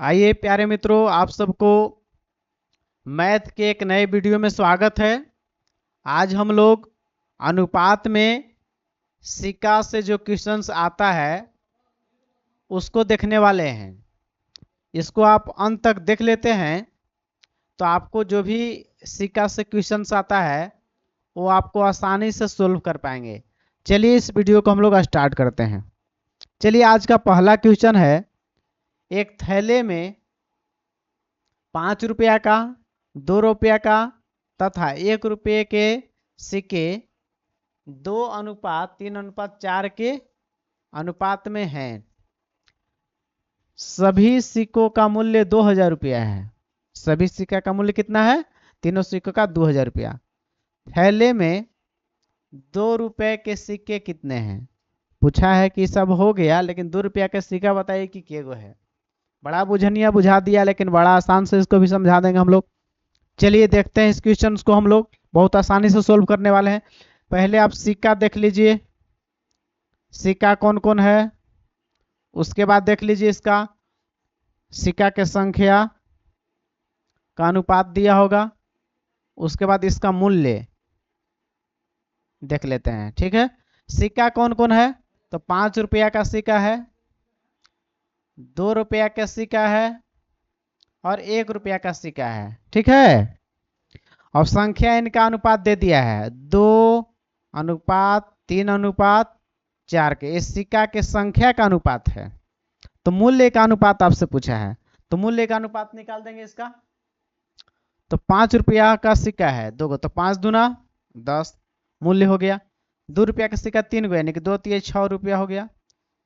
आइए प्यारे मित्रों, आप सबको मैथ के एक नए वीडियो में स्वागत है। आज हम लोग अनुपात में सिक्का से जो क्वेश्चंस आता है उसको देखने वाले हैं। इसको आप अंत तक देख लेते हैं तो आपको जो भी सिक्का से क्वेश्चंस आता है वो आपको आसानी से सोल्व कर पाएंगे। चलिए इस वीडियो को हम लोग स्टार्ट करते हैं। चलिए आज का पहला क्वेश्चन है, एक थैले में 5 रुपया का, 2 रुपया का तथा 1 रुपये के सिक्के 2:3:4 के अनुपात में हैं। सभी सिक्कों का मूल्य 2000 रुपया है। सभी सिक्का का मूल्य कितना है? तीनों सिक्कों का 2000 रुपया। थैले में 2 रुपये के सिक्के कितने हैं? पूछा है कि सब हो गया, लेकिन 2 रुपया का सिक्का बताइए कि केगो है। बड़ा बुझनिया बुझा दिया, लेकिन बड़ा आसान से इसको भी समझा देंगे हम लोग। चलिए देखते हैं इस क्वेश्चन को। हम लोग बहुत आसानी से सोल्व करने वाले हैं। पहले आप सिक्का देख लीजिए, सिक्का कौन कौन है। उसके बाद देख लीजिए इसका सिक्का के संख्या का अनुपात दिया होगा। उसके बाद इसका मूल्य देख लेते हैं। ठीक है, सिक्का कौन कौन है? तो 5 रुपया का सिक्का है, 2 रुपया का सिक्का है और 1 रुपया का सिक्का है। ठीक है, और संख्या इनका अनुपात दे दिया है 2:3:4 के। इस सिक्का के संख्या का अनुपात है, तो मूल्य का अनुपात आपसे पूछा है, तो मूल्य का अनुपात निकाल देंगे इसका। तो 5 रुपया का सिक्का है 2 गो, तो 5 दूना 10 मूल्य हो गया। 2 रुपया का सिक्का 3 गो, यानी कि 2 3 6 रुपया हो गया।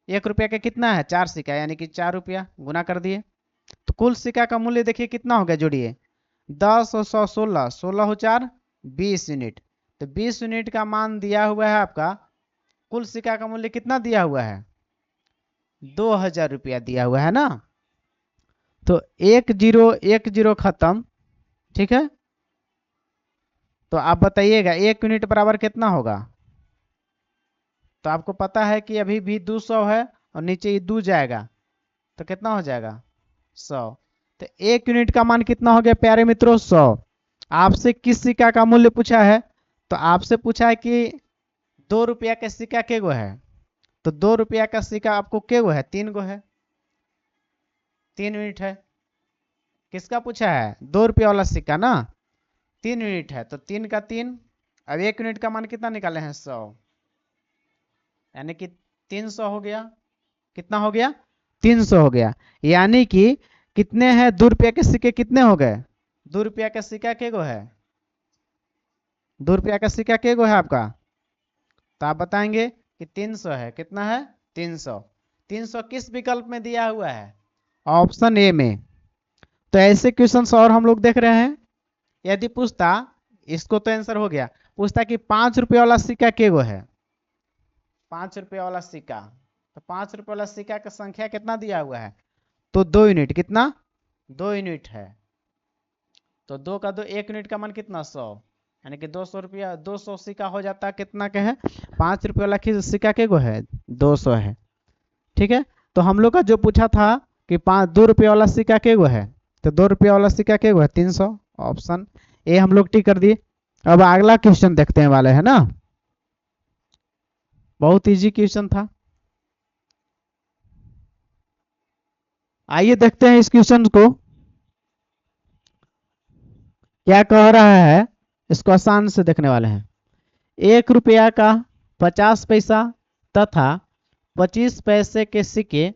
1 रुपया का कितना है? 4 सिक्का, यानी कि 4 रुपया, गुना कर दिए। तो कुल सिक्का का मूल्य देखिए कितना हो गया, जोड़िए 10 और 100 16, 16 हो 4 20 यूनिट। तो 20 यूनिट का मान दिया हुआ है आपका। कुल सिक्का का मूल्य कितना दिया हुआ है? 2000 रुपया दिया हुआ है ना। तो 1 0 1 0 खत्म। ठीक है, तो आप बताइएगा 1 यूनिट बराबर कितना होगा। तो आपको पता है कि अभी भी 200 है और नीचे ये 2 जाएगा तो कितना हो जाएगा? 100। तो 1 यूनिट का मान कितना हो गया प्यारे मित्रों? 100। आपसे किस सिक्का का मूल्य पूछा है? तो आपसे पूछा है कि 2 रुपया का सिक्का के गो है। तो 2 रुपया का सिक्का आपको के गो है? 3 गो है, 3 यूनिट है। किसका पूछा है? 2 रुपया वाला सिक्का ना, 3 यूनिट है, तो 3 का 3। अब 1 यूनिट का मान कितना निकाले हैं? 100, यानी कि 300 हो गया। कितना हो गया? 300 हो गया। यानी कि कितने हैं 2 रुपया के सिक्के? कितने हो गए? 2 रुपया का सिक्का के गो है? 2 रुपया का सिक्का के गो है आपका? तो आप बताएंगे कि 300 है। कितना है? 300। 300 किस विकल्प में दिया हुआ है? ऑप्शन ए में। तो ऐसे क्वेश्चन और हम लोग देख रहे हैं। यदि पूछता, इसको तो आंसर हो गया, पूछता कि 5 रुपया वाला सिक्का के गो है? 5 रुपया वाला सिक्का, तो 5 रुपया वाला सिक्का का संख्या कितना दिया हुआ है? तो 2 यूनिट। कितना? 2 यूनिट है। तो 2 का 2, 1 यूनिट का मान कितना? 100, यानी कि 200 रुपया, 200 सिक्का हो जाता है। कितना के है? 5 रुपये वाला सिक्का के गो है? 200 है। ठीक है, तो हम लोग का जो पूछा था कि 2 रुपये वाला सिक्का के गो है, तो 2 रुपया वाला सिक्का के गो है? 300। ऑप्शन ए हम लोग टिक कर दिए। अब अगला क्वेश्चन देखते हैं वाले है ना, बहुत इजी क्वेश्चन था। आइए देखते हैं इस क्वेश्चन को क्या कह रहा है। इसको आसान से देखने वाले हैं। 1 रुपया का 50 पैसा तथा 25 पैसे के सिक्के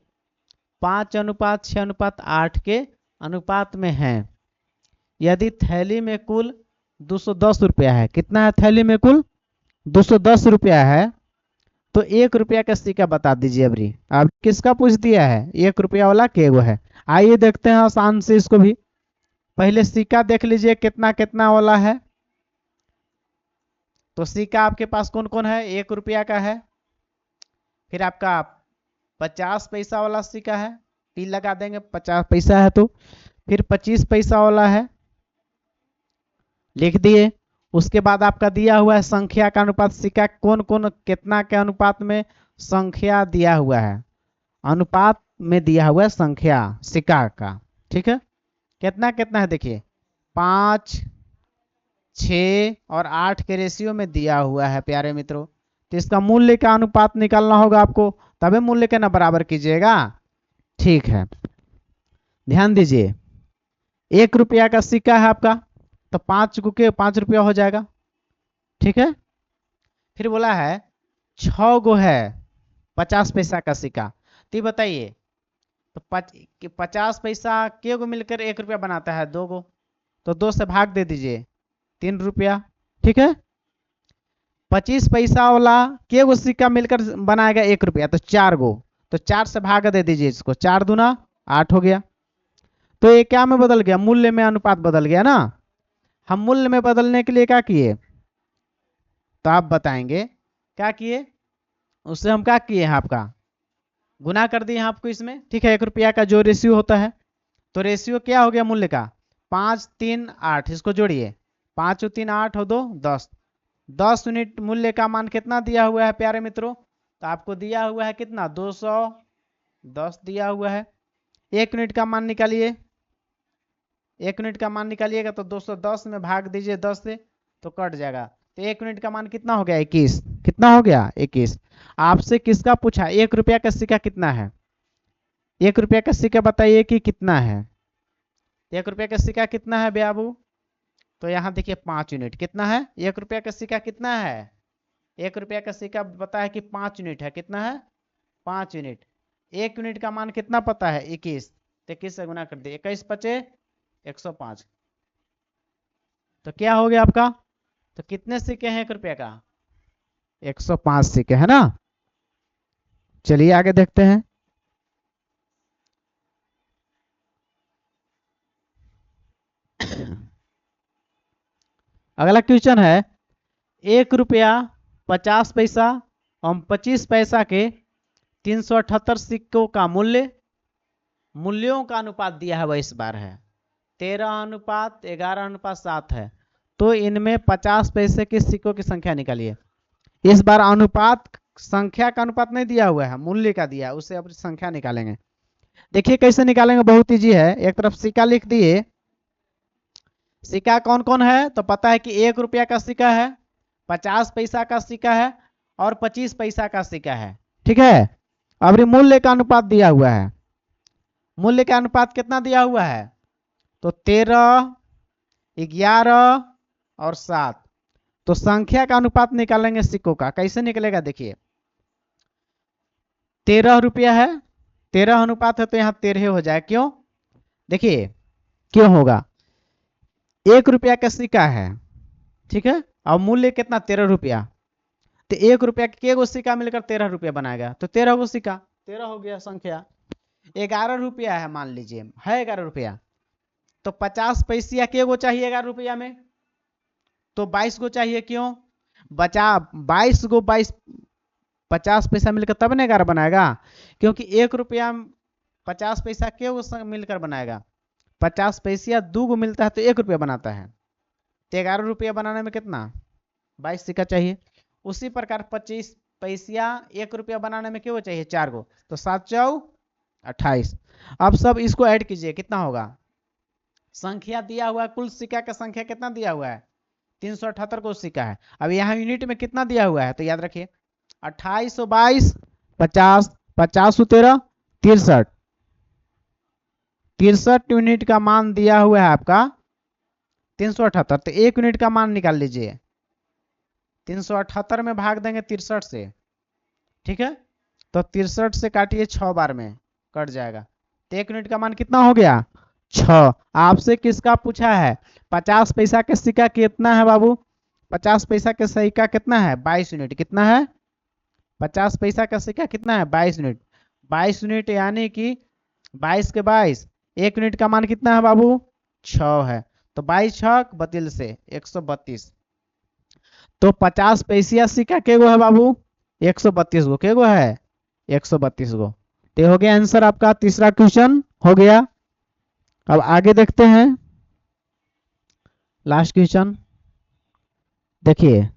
5:6:8 के अनुपात में हैं। यदि थैली में कुल 210 रुपया है। कितना है थैली में? कुल 210 रुपया है। तो 1 रुपया का सिक्का बता दीजिए। अभी अब किसका पूछ दिया है? 1 रुपया वाला के गो है। आइए देखते हैं आसान से इसको भी। पहले सिक्का देख लीजिए कितना कितना वाला है। तो सिक्का आपके पास कौन कौन है? 1 रुपया का है, फिर आपका 50 पैसा वाला सिक्का है, टी लगा देंगे 50 पैसा है। तो फिर 25 पैसा वाला है, लिख दिए। उसके बाद आपका दिया हुआ है संख्या का अनुपात। सिक्का कौन कौन कितना के अनुपात में? संख्या दिया हुआ है, अनुपात में दिया हुआ है संख्या सिक्का का। ठीक है, कितना कितना है देखिए, 5, 6 और 8 के रेशियो में दिया हुआ है प्यारे मित्रों। तो इसका मूल्य का अनुपात निकालना होगा आपको, तभी मूल्य के ना बराबर कीजिएगा। ठीक है, ध्यान दीजिए, 1 रुपया का सिक्का है आपका, तो 5 गुके 5 रुपया हो जाएगा। ठीक है, फिर बोला है 6 गो है 50 पैसा का सिक्का, तो ये बताइए, तो 50 पैसा के गो मिलकर 1 रुपया बनाता है? 2 गो, तो 2 से भाग दे दीजिए, 3 रुपया। ठीक है, 25 पैसा वाला के गो सिक्का मिलकर बनाएगा 1 रुपया? तो 4 गो, तो 4 से भाग दे दीजिए इसको, 4 दूना 8 हो गया। तो ये क्या में बदल गया? मूल्य में अनुपात बदल गया ना। हम मूल्य में बदलने के लिए क्या किए, तो आप बताएंगे क्या किए, उससे हम क्या किए हैं, आपका गुना कर दिए हैं आपको इसमें। ठीक है, 1 रुपया का जो रेशियो होता है, तो रेशियो क्या हो गया मूल्य का? 5, 3, 8, इसको जोड़िए, 5 और 3 8 और 2 10, 10 यूनिट मूल्य का मान कितना दिया हुआ है प्यारे मित्रों? तो आपको दिया हुआ है कितना? 210 दिया हुआ है। 1 यूनिट का मान निकालिए, 1 यूनिट का मान निकालिएगा तो 210 में भाग दीजिए 10 से, तो कट जाएगा। तो 1 यूनिट का मान कितना हो गया? 21। कितना हो गया? 21। आपसे किसका पूछा? 1 रुपया का सिक्का कितना है? 1 रुपया का सिक्का बताइए कि कितना है? 1 रुपया का सिक्का कितना है बाबू? तो यहाँ देखिए 5 यूनिट। कितना है? 1 रुपया का सिक्का कितना है? 1 रुपया का सिक्का पता है कि 5 यूनिट है। कितना है? 5 यूनिट। 1 यूनिट का मान कितना पता है? 21। तो 21 से गुना कर दिए, 21 पचे 105। तो क्या हो गया आपका? तो कितने सिक्के हैं 1 रुपया का? 105 सिक्के है ना। चलिए आगे देखते हैं। अगला क्वेश्चन है, 1 रुपया 50 पैसा और 25 पैसा के 378 सिक्कों का मूल्यों का अनुपात दिया है वह इस बार है 13:11:7 है। तो इनमें 50 पैसे के सिक्कों की संख्या निकालिए। इस बार अनुपात संख्या का अनुपात नहीं दिया हुआ है, मूल्य का दिया, उससे अपनी संख्या निकालेंगे। देखिए कैसे निकालेंगे, बहुत इजी है। एक तरफ सिक्का लिख दिए, सिक्का कौन कौन है? तो पता है कि 1 रुपया का सिक्का है, 50 पैसा का सिक्का है और 25 पैसा का सिक्का है। ठीक है, अब मूल्य का अनुपात दिया हुआ है। मूल्य का अनुपात कितना दिया हुआ है? तो 13, 11 और 7। तो संख्या का अनुपात निकालेंगे सिक्कों का। कैसे निकलेगा देखिए, 13 रुपया है, 13 अनुपात है तो यहाँ 13 हो जाए। क्यों? देखिए क्यों होगा, 1 रुपया का सिक्का है, ठीक है, और मूल्य कितना? 13 रुपया। तो 1 रुपया के गो सिक्का मिलकर 13 रुपया बनाएगा, तो 13 गो सिक्का, 13 हो गया संख्या। 11 रुपया है, मान लीजिए है 11 रुपया, तो 50 पैसिया के गो चाहिए 11 रुपया में? तो 22 गो चाहिए। क्यों? बचा 22 गो, 22 50 पैसा मिलकर तब ना 11 बनाएगा, क्योंकि 1 रुपया 50 पैसा के गो मिलकर बनाएगा। 50 पैसिया 2 गो मिलता है तो 1 रुपया बनाता है। तो 11 रुपया बनाने में कितना? 22 सिक्का चाहिए। उसी प्रकार 25 पैसिया 1 रुपया बनाने में क्यों चाहिए? 4 गो, तो 7 चौ 28। अब सब इसको ऐड कीजिए, कितना होगा? संख्या दिया हुआ है, कुल सिक्का का संख्या कितना दिया हुआ है? 378 को सिक्का है। अब यहाँ यूनिट में कितना दिया हुआ है? तो याद रखिए 28 22 50, 50 13 63, 63 यूनिट का मान दिया हुआ है आपका 378। तो 1 यूनिट का मान निकाल लीजिए, 378 में भाग देंगे 63 से। ठीक है, तो 63 से काटिए 6 बार में, कट जाएगा। तो 1 यूनिट का मान कितना हो गया? 6। आपसे किसका पूछा है? 50 पैसा के सिक्का कितना है बाबू? 50 पैसा के सिक्का कितना है? 22 यूनिट। कितना है? 50 पैसा का सिक्का कितना है? 22 यूनिट। 22 यूनिट यानी कि 22 के 22, 1 यूनिट का मान कितना है बाबू? 6 है। तो 22 छक बतिल से 132। तो 50 पैसिया सिक्का के गो है बाबू? 132 गो। के गो है? 132 गो। तो हो गया आंसर आपका। तीसरा क्वेश्चन हो गया। अब आगे देखते हैं लास्ट क्वेश्चन। देखिए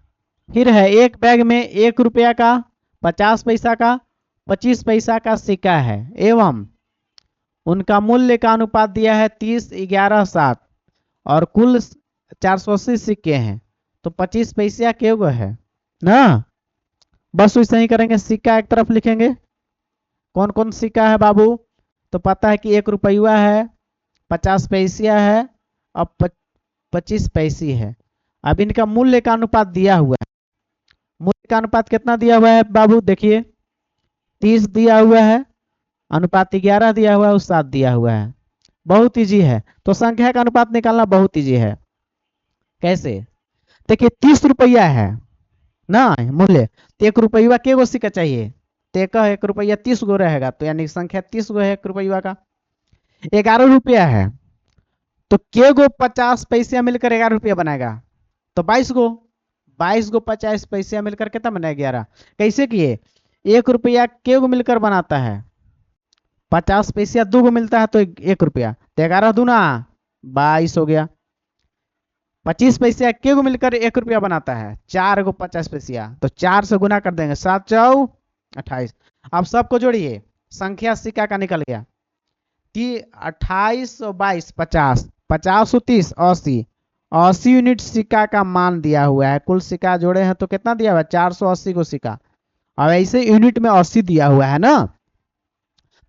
फिर है, एक बैग में 1 रुपया का, 50 पैसा का, 25 पैसा का सिक्का है एवं उनका मूल्य का अनुपात दिया है 30, 11, 7 और कुल 480 सिक्के हैं, तो 25 पैसा के गो है ना। बस वैसे ही करेंगे, सिक्का एक तरफ लिखेंगे। कौन कौन सिक्का है बाबू, तो पता है कि 1 रुपया है, 50 पैसा है और 25 पैसे है। अब इनका मूल्य का अनुपात दिया हुआ है। मूल्य का अनुपात कितना दिया हुआ है बाबू, देखिए 30 दिया हुआ है, अनुपात 11 दिया हुआ है, 7 दिया हुआ है। बहुत इजी है, तो संख्या का अनुपात निकालना बहुत इजी है। कैसे, देखिए 30 रुपया है ना मूल्य, तो 1 रुपया के गो सिक्का चाहिए, तो 1 रुपया 30 गो रहेगा, तो यानी संख्या 30 गो है 1 रुपया का। 11 रुपया है, तो के गो 50 पैसा मिलकर 11 रुपया बनाएगा, तो 22 गो, 22 गो 50 पैसा मिलकर कितना बना 11। कैसे किए, 1 रुपया के गो मिलकर बनाता है, 50 पैसा 2 गो मिलता है तो 1 रुपया, तो 11 दूना 22 हो गया। 25 पैसा के गो मिलकर 1 रुपया बनाता है, 4 गो 50 पैसा, तो 4 से गुना कर देंगे, 7 चौ 28। अब सबको जोड़िए, संख्या सिक्का का निकल गया, 28 और 22 50, 50 और 30 80, 80 यूनिट सिक्का का मान दिया हुआ है। कुल सिक्का जोड़े हैं तो कितना दिया हुआ है, 480 को सिक्का। अब ऐसे यूनिट में 80 दिया हुआ है ना,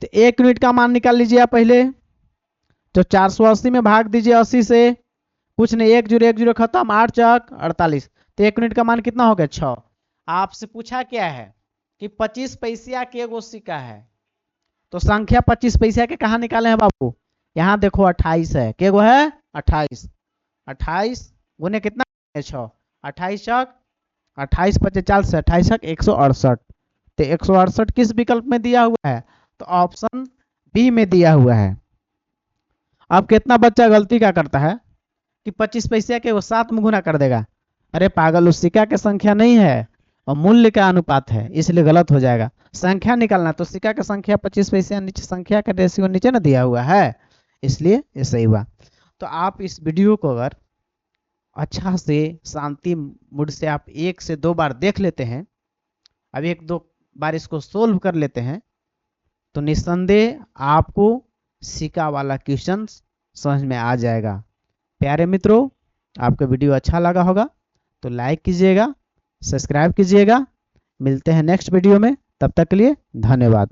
तो 1 यूनिट का मान निकाल लीजिए आप पहले, तो 480 में भाग दीजिए 80 से, कुछ नहीं, 1 0 खत्म, 8 चौक 48, तो 1 यूनिट का मान कितना हो गया 6। आपसे पूछा क्या है कि 25 पैसा के गो सिक्का है, तो संख्या 25 पैसा के कहाँ निकाले हैं बाबू, यहाँ देखो 28 है, के गो है 28, 28 गुने कितना है 6, 28 चौक 28 25 40 28 चौक 168, तो 168 किस विकल्प में दिया हुआ है, तो ऑप्शन बी में दिया हुआ है। अब कितना बच्चा गलती क्या करता है कि 25 पैसा के वो 7 में गुना कर देगा, अरे पागल, उस सिक्का की संख्या नहीं है और मूल्य का अनुपात है, इसलिए गलत हो जाएगा। संख्या निकालना तो सिक्का की संख्या 25 पैसा, नीचे संख्या का रेशियो नीचे ना दिया हुआ है, इसलिए ये सही हुआ। तो आप इस वीडियो को अगर अच्छा से शांति मूड से आप 1 से 2 बार देख लेते हैं, अब 1-2 बार इसको सोल्व कर लेते हैं, तो निस्संदेह आपको सिक्का वाला क्वेश्चन समझ में आ जाएगा। प्यारे मित्रों, आपको वीडियो अच्छा लगा होगा तो लाइक कीजिएगा, सब्सक्राइब कीजिएगा। मिलते हैं नेक्स्ट वीडियो में, तब तक के लिए धन्यवाद।